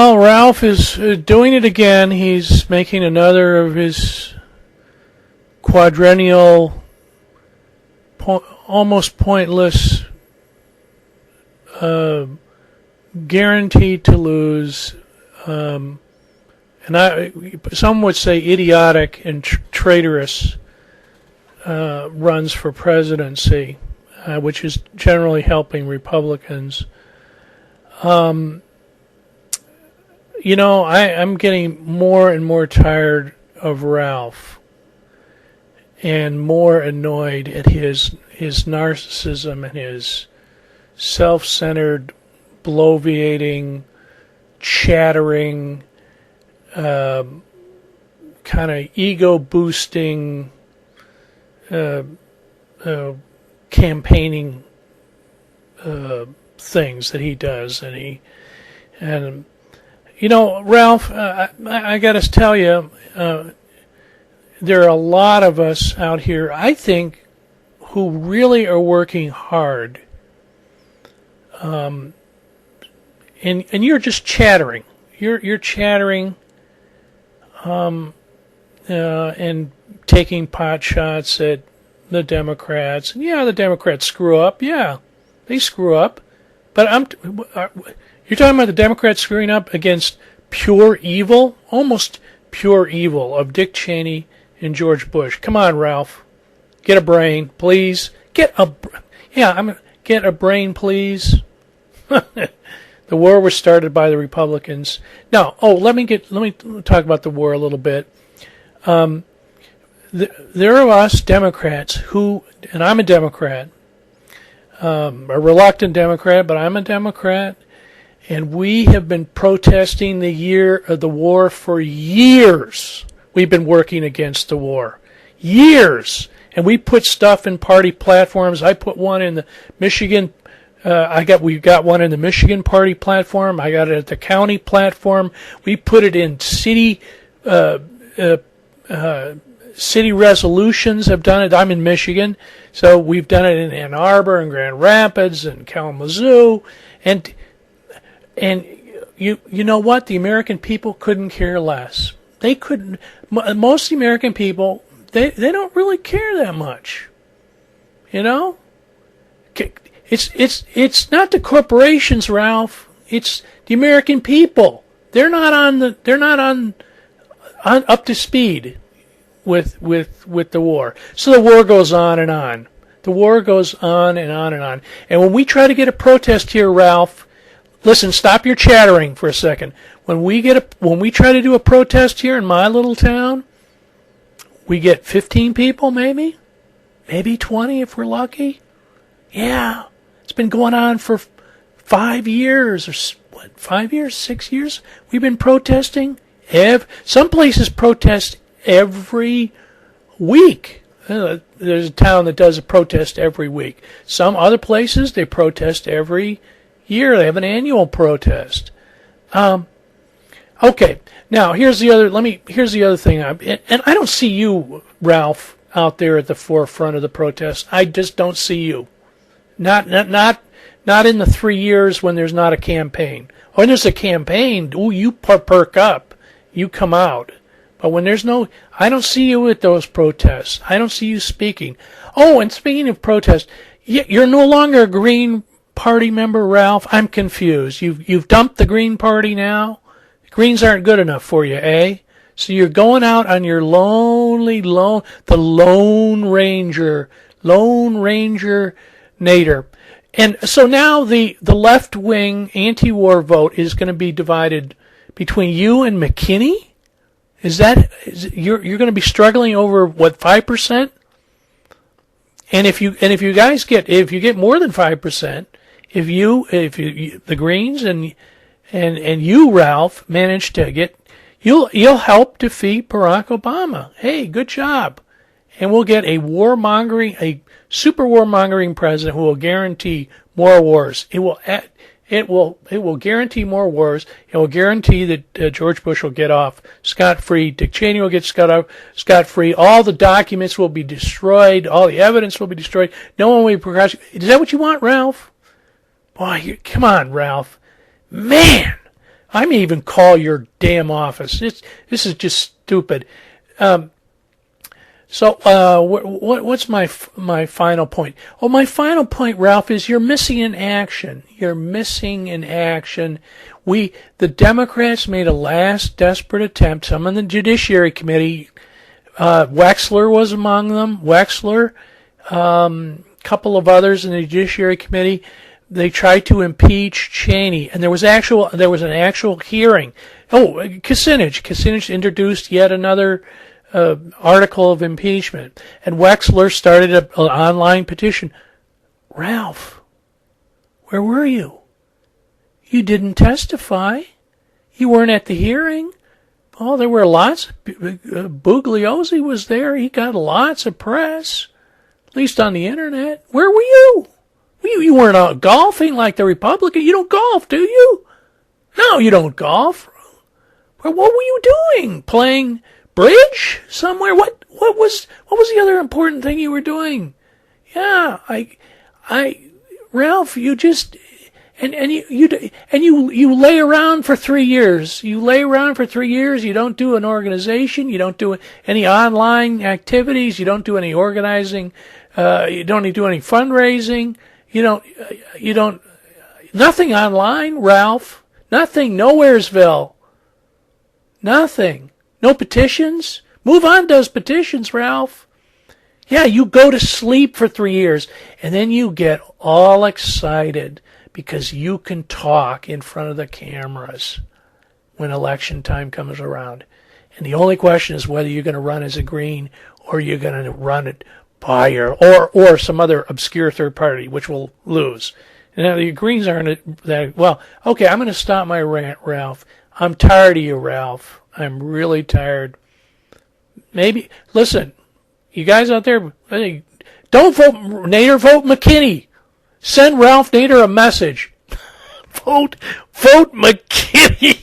Well, Ralph is doing it again. He's making another of his quadrennial, almost pointless, guaranteed to lose, and some would say idiotic and traitorous runs for presidency, which is generally helping Republicans. I'm getting more and more tired of Ralph and more annoyed at his narcissism and his self-centered, bloviating, chattering, kind of ego-boosting campaigning things that he does. And Ralph, I got to tell you, there are a lot of us out here, I think, who really are working hard. And you're just chattering. You're chattering, and taking pot shots at the Democrats. And yeah, the Democrats screw up. Yeah, they screw up. But you're talking about the Democrats screwing up against pure evil, almost pure evil of Dick Cheney and George Bush. Come on, Ralph. Get a brain, please. Get a brain, please. The war was started by the Republicans. Now, let me talk about the war a little bit. There are us Democrats who, and I'm a Democrat, a reluctant Democrat, but I'm a Democrat, and we have been protesting the war for years. We've been working against the war. Years. And we put stuff in party platforms. I put one in the Michigan, we've got one in the Michigan party platform. I got it at the county platform. We put it in city resolutions have done it. I'm in Michigan, so we've done it in Ann Arbor and Grand Rapids and Kalamazoo, and you know what? The American people couldn't care less. They couldn't. Most of the American people, they don't really care that much. It's not the corporations, Ralph. It's the American people. They're not on up to speed with the war. So the war goes on and on. The war goes on and on and on. And when we try to get a protest here, Ralph, listen, stop your chattering for a second. When we try to do a protest here in my little town, we get 15 people, maybe 20 if we're lucky. Yeah, it's been going on for 5 years, or 5 years, 6 years. We've been protesting. Some places protest every week. There's a town that does a protest every week. Some other places, they protest every year. They have an annual protest. Okay. Now here's the other thing. And I don't see you, Ralph, out there at the forefront of the protest. I just don't see you. Not in the 3 years when there's not a campaign. When there's a campaign, you perk up. You come out. But when there's no, I don't see you at those protests. I don't see you speaking. Oh, and speaking of protests, you're no longer a Green Party member, Ralph. I'm confused. You've dumped the Green Party now? The Greens aren't good enough for you, eh? So you're going out on your the Lone Ranger Nader. And so now the left-wing anti-war vote is going to be divided between you and McKinney? You're going to be struggling over what, 5%? And if you get more than 5%, if the Greens and you, Ralph, manage to get, you'll help defeat Barack Obama. Hey, good job. And we'll get a super warmongering president who will guarantee more wars. It will guarantee more wars. It will guarantee that George Bush will get off scot-free. Dick Cheney will get scot-free. All the documents will be destroyed. All the evidence will be destroyed. No one will be prosecuted. Is that what you want, Ralph? Boy, come on, Ralph. Man, I may even call your damn office. This is just stupid. What's my final point? Oh, my final point, Ralph, is you're missing in action. You're missing in action. The Democrats made a last desperate attempt. Some in the Judiciary Committee, Wexler was among them. Wexler, couple of others in the Judiciary Committee. They tried to impeach Cheney, and there was an actual hearing. Oh, Kucinich introduced yet another article of impeachment, and Wexler started an online petition. Ralph, where were you? You didn't testify. You weren't at the hearing. Oh, there were lots. Bugliosi was there. He got lots of press, at least on the internet. Where were you? You weren't out golfing like the Republican. You don't golf, do you? No, you don't golf. What were you doing? Playing bridge somewhere? What was the other important thing you were doing? Yeah, Ralph, you just you lay around for 3 years. You lay around for 3 years. You don't do an organization. You don't do any online activities. You don't do any organizing. You don't do any fundraising. You don't, nothing online, Ralph. Nothing, Nowheresville. Nothing. No petitions. Move On does petitions, Ralph. Yeah, you go to sleep for 3 years, and then you get all excited because you can talk in front of the cameras when election time comes around. And the only question is whether you're going to run as a Green or you're going to run it by or some other obscure third party, which will lose. And the Greens aren't that well. Okay, I'm going to stop my rant, Ralph. I'm tired of you, Ralph. I'm really tired. Maybe listen, you guys out there, don't vote Nader. Vote McKinney. Send Ralph Nader a message. Vote McKinney.